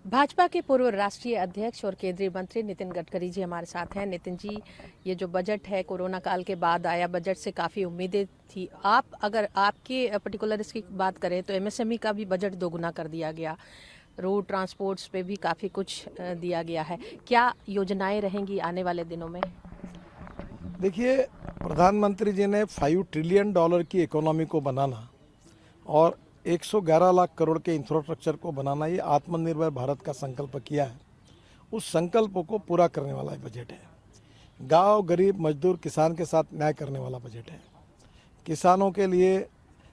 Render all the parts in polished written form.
भाजपा के पूर्व राष्ट्रीय अध्यक्ष और केंद्रीय मंत्री नितिन गडकरी जी हमारे साथ हैं। नितिन जी, ये जो बजट है कोरोना काल के बाद आया, बजट से काफ़ी उम्मीदें थी। अगर आपके पर्टिकुलर इसकी बात करें तो एमएसएमई का भी बजट दोगुना कर दिया गया, रोड ट्रांसपोर्ट्स पे भी काफ़ी कुछ दिया गया है। क्या योजनाएं रहेंगी आने वाले दिनों में? देखिए, प्रधानमंत्री जी ने $5 ट्रिलियन की इकोनॉमी को बनाना और 111 लाख करोड़ के इंफ्रास्ट्रक्चर को बनाना, ये आत्मनिर्भर भारत का संकल्प किया है। उस संकल्प को पूरा करने वाला बजट है। गांव, गरीब, मजदूर, किसान के साथ न्याय करने वाला बजट है। किसानों के लिए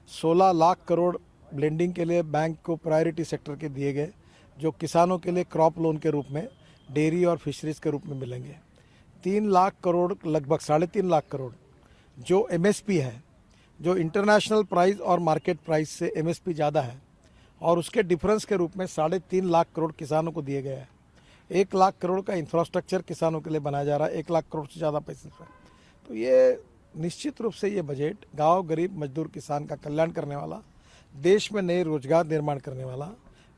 16 लाख करोड़ ब्लेंडिंग के लिए बैंक को प्रायोरिटी सेक्टर के दिए गए, जो किसानों के लिए क्रॉप लोन के रूप में, डेयरी और फिशरीज के रूप में मिलेंगे। 3 लाख करोड़, लगभग 3.5 लाख करोड़ जो एमएसपी है, जो इंटरनेशनल प्राइस और मार्केट प्राइस से एमएसपी ज़्यादा है, और उसके डिफरेंस के रूप में 3.5 लाख करोड़ किसानों को दिए गए हैं। 1 लाख करोड़ का इंफ्रास्ट्रक्चर किसानों के लिए बनाया जा रहा है, 1 लाख करोड़ से ज़्यादा पैसे से। तो ये निश्चित रूप से ये बजट गांव, गरीब, मजदूर, किसान का कल्याण करने वाला, देश में नए रोजगार निर्माण करने वाला,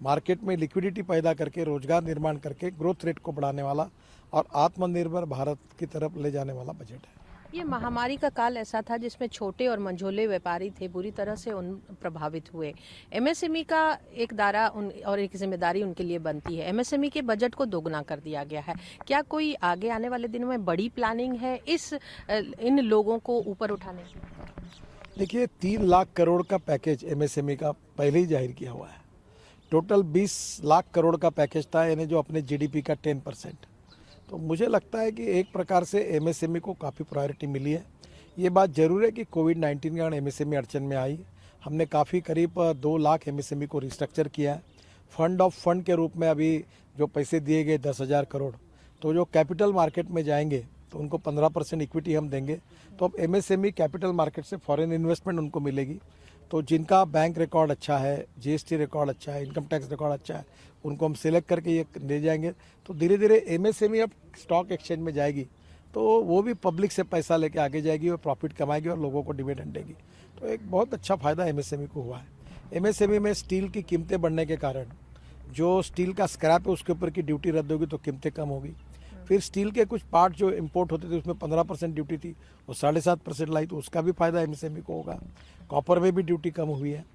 मार्केट में लिक्विडिटी पैदा करके रोजगार निर्माण करके ग्रोथ रेट को बढ़ाने वाला और आत्मनिर्भर भारत की तरफ ले जाने वाला बजट है। ये महामारी का काल ऐसा था जिसमें छोटे और मंझोले व्यापारी थे, बुरी तरह से उन प्रभावित हुए। एमएसएमई का एक दायरा और एक जिम्मेदारी उनके लिए बनती है। एमएसएमई के बजट को दोगुना कर दिया गया है। क्या कोई आगे आने वाले दिनों में बड़ी प्लानिंग है इन लोगों को ऊपर उठाने की? देखिए, 3 लाख करोड़ का पैकेज एमएसएमई का पहले ही जाहिर किया हुआ है। टोटल 20 लाख करोड़ का पैकेज था, यानी जो अपने जीडीपी का 10%। तो मुझे लगता है कि एक प्रकार से एमएसएमई को काफ़ी प्रायोरिटी मिली है। ये बात जरूर है कि कोविड-19 के कारण एमएसएमई अड़चन में आई। हमने काफ़ी करीब 2 लाख एमएसएमई को रिस्ट्रक्चर किया है। फंड ऑफ फंड के रूप में अभी जो पैसे दिए गए 10,000 करोड़, तो जो कैपिटल मार्केट में जाएंगे तो उनको 15% इक्विटी हम देंगे। तो अब एमएसएमई कैपिटल मार्केट से फॉरेन इन्वेस्टमेंट उनको मिलेगी। तो जिनका बैंक रिकॉर्ड अच्छा है, जीएसटी रिकॉर्ड अच्छा है, इनकम टैक्स रिकॉर्ड अच्छा है, उनको हम सिलेक्ट करके ये ले जाएंगे। तो धीरे धीरे एमएसएमई अब स्टॉक एक्सचेंज में जाएगी, तो वो भी पब्लिक से पैसा लेके आगे जाएगी और प्रॉफिट कमाएगी और लोगों को डिविडेंड देगी। तो एक बहुत अच्छा फायदा एमएसएमई को हुआ है। एमएसएमई में स्टील की कीमतें बढ़ने के कारण जो स्टील का स्क्रैप है उसके ऊपर की ड्यूटी रद्द होगी, तो कीमतें कम होगी। फिर स्टील के कुछ पार्ट जो इंपोर्ट होते थे उसमें 15% ड्यूटी थी, वो 7.5% लाई, तो उसका भी फायदा एमएसएमई को होगा। कॉपर में भी ड्यूटी कम हुई है।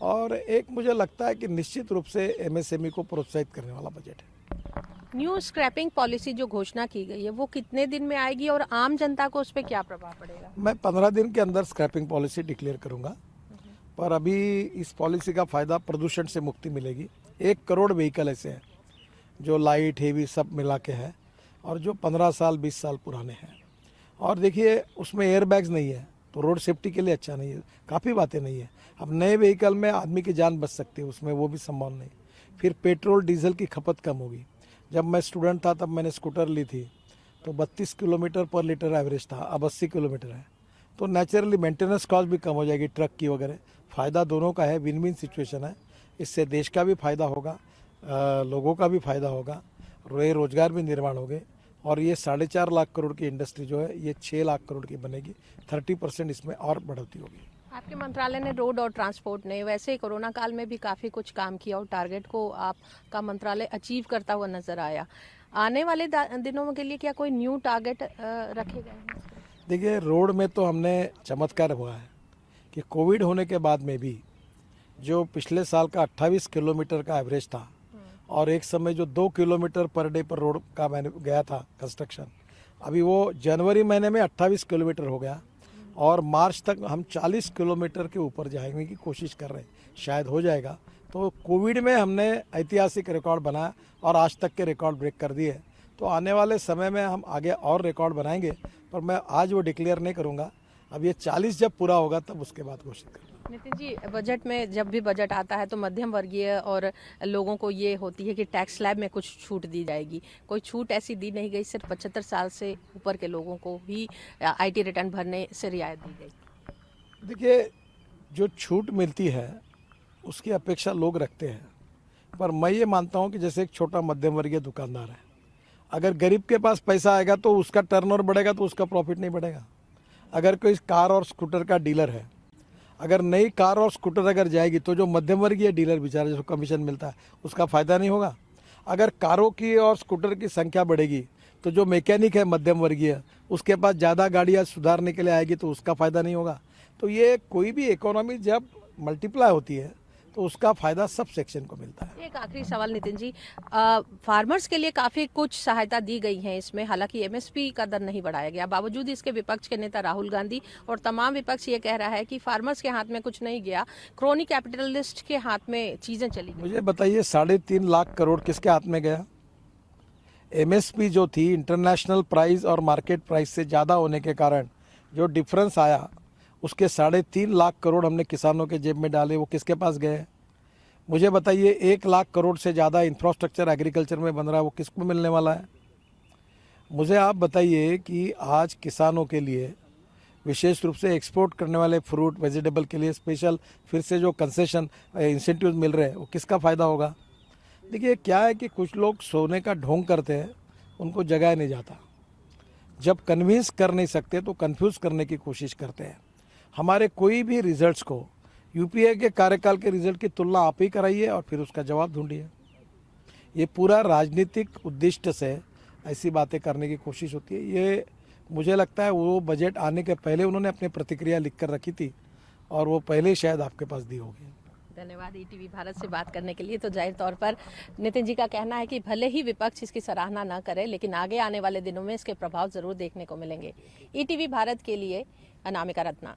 और एक मुझे लगता है कि निश्चित रूप से एमएसएमई को प्रोत्साहित करने वाला बजट है। न्यू स्क्रैपिंग पॉलिसी जो घोषणा की गई है वो कितने दिन में आएगी और आम जनता को उस पर क्या प्रभाव पड़ेगा? मैं 15 दिन के अंदर स्क्रैपिंग पॉलिसी डिक्लेयर करूंगा, पर अभी इस पॉलिसी का फायदा प्रदूषण से मुक्ति मिलेगी। 1 करोड़ व्हीकल ऐसे हैं जो लाइट, हेवी सब मिला के है, और जो 15 साल 20 साल पुराने हैं। और देखिए, उसमें एयर बैग्स नहीं है, तो रोड सेफ्टी के लिए अच्छा नहीं है। काफ़ी बातें नहीं है। अब नए व्हीकल में आदमी की जान बच सकती है, उसमें वो भी संभव नहीं। फिर पेट्रोल डीजल की खपत कम होगी। जब मैं स्टूडेंट था तब मैंने स्कूटर ली थी, तो 32 किलोमीटर पर लीटर एवरेज था, अब 80 किलोमीटर है। तो नेचुरली मेंटेनेंस कॉस्ट भी कम हो जाएगी ट्रक की वगैरह। फ़ायदा दोनों का है, विन विन सिचुएशन है। इससे देश का भी फायदा होगा, लोगों का भी फायदा होगा, रोजगार भी निर्माण होंगे। और ये 4.5 लाख करोड़ की इंडस्ट्री जो है ये 6 लाख करोड़ की बनेगी। 30% इसमें और बढ़ोतरी होगी। आपके मंत्रालय ने रोड और ट्रांसपोर्ट ने वैसे ही कोरोना काल में भी काफ़ी कुछ काम किया और टारगेट को आपका मंत्रालय अचीव करता हुआ नजर आया। आने वाले दिनों के लिए क्या कोई न्यू टारगेट रखे गए हैं? देखिए, रोड में तो हमने चमत्कार हुआ है कि कोविड होने के बाद में भी जो पिछले साल का 28 किलोमीटर का एवरेज था, और एक समय जो 2 किलोमीटर पर डे पर रोड का मैंने गया था कंस्ट्रक्शन, अभी वो जनवरी महीने में 28 किलोमीटर हो गया। और मार्च तक हम 40 किलोमीटर के ऊपर जाने की कोशिश कर रहे हैं, शायद हो जाएगा। तो कोविड में हमने ऐतिहासिक रिकॉर्ड बनाया और आज तक के रिकॉर्ड ब्रेक कर दिए। तो आने वाले समय में हम आगे और रिकॉर्ड बनाएंगे, पर मैं आज वो डिक्लेयर नहीं करूँगा। अब ये 40 जब पूरा होगा तब उसके बाद घोषित करूँगा। नितिन जी, बजट में जब भी बजट आता है तो मध्यम वर्गीय और लोगों को ये होती है कि टैक्स स्लैब में कुछ छूट दी जाएगी। कोई छूट ऐसी दी नहीं गई, सिर्फ 75 साल से ऊपर के लोगों को ही आईटी रिटर्न भरने से रियायत दी गई। देखिए, जो छूट मिलती है उसकी अपेक्षा लोग रखते हैं, पर मैं ये मानता हूँ कि जैसे एक छोटा मध्यम वर्गीय दुकानदार है, अगर गरीब के पास पैसा आएगा तो उसका टर्नओवर बढ़ेगा, तो उसका प्रॉफिट नहीं बढ़ेगा। अगर कोई कार और स्कूटर का डीलर है, अगर नई कार और स्कूटर अगर जाएगी तो जो मध्यम वर्गीय डीलर बेचारा जिसको कमीशन मिलता है उसका फ़ायदा नहीं होगा। अगर कारों की और स्कूटर की संख्या बढ़ेगी तो जो मैकेनिक है मध्यम वर्गीय, उसके पास ज़्यादा गाड़ियाँ सुधारने के लिए आएगी तो उसका फ़ायदा नहीं होगा। तो ये कोई भी इकोनॉमी जब मल्टीप्लाई होती है तो उसका फ़ायदा सब सेक्शन को मिलता है। एक आखिरी सवाल नितिन जी, फार्मर्स के लिए काफी कुछ सहायता दी गई है इसमें, हालांकि एमएसपी का दर नहीं बढ़ाया गया, बावजूद इसके विपक्ष के नेता राहुल गांधी और तमाम विपक्ष ये कह रहा है कि फार्मर्स के हाथ में कुछ नहीं गया, क्रोनी कैपिटलिस्ट के हाथ में चीजें चली गई। मुझे बताइए 3.5 लाख करोड़ किसके हाथ में गया? एमएसपी जो थी इंटरनेशनल प्राइस और मार्केट प्राइस से ज़्यादा होने के कारण जो डिफरेंस आया, उसके 3.5 लाख करोड़ हमने किसानों के जेब में डाले, वो किसके पास गए? मुझे बताइए 1 लाख करोड़ से ज़्यादा इंफ्रास्ट्रक्चर एग्रीकल्चर में बन रहा है, वो किसको मिलने वाला है? मुझे आप बताइए कि आज किसानों के लिए विशेष रूप से एक्सपोर्ट करने वाले फ्रूट वेजिटेबल के लिए स्पेशल फिर से जो कंसेशन इंसेंटिव मिल रहे हैं, वो किसका फ़ायदा होगा? देखिए क्या है कि कुछ लोग सोने का ढोंग करते हैं, उनको जगाया नहीं जाता। जब कन्विंस कर नहीं सकते तो कंफ्यूज करने की कोशिश करते हैं। हमारे कोई भी रिजल्ट्स को यूपीए के कार्यकाल के रिजल्ट की तुलना आप ही कराइए और फिर उसका जवाब ढूंढिए। ये पूरा राजनीतिक उद्देश्य से ऐसी बातें करने की कोशिश होती है। ये मुझे लगता है वो बजट आने के पहले उन्होंने अपनी प्रतिक्रिया लिख कर रखी थी और वो पहले शायद आपके पास दी होगी। धन्यवाद ईटीवी भारत से बात करने के लिए। तो जाहिर तौर पर नितिन जी का कहना है कि भले ही विपक्ष इसकी सराहना न करे, लेकिन आगे आने वाले दिनों में इसके प्रभाव जरूर देखने को मिलेंगे। ईटीवी भारत के लिए अनामिका रत्ना।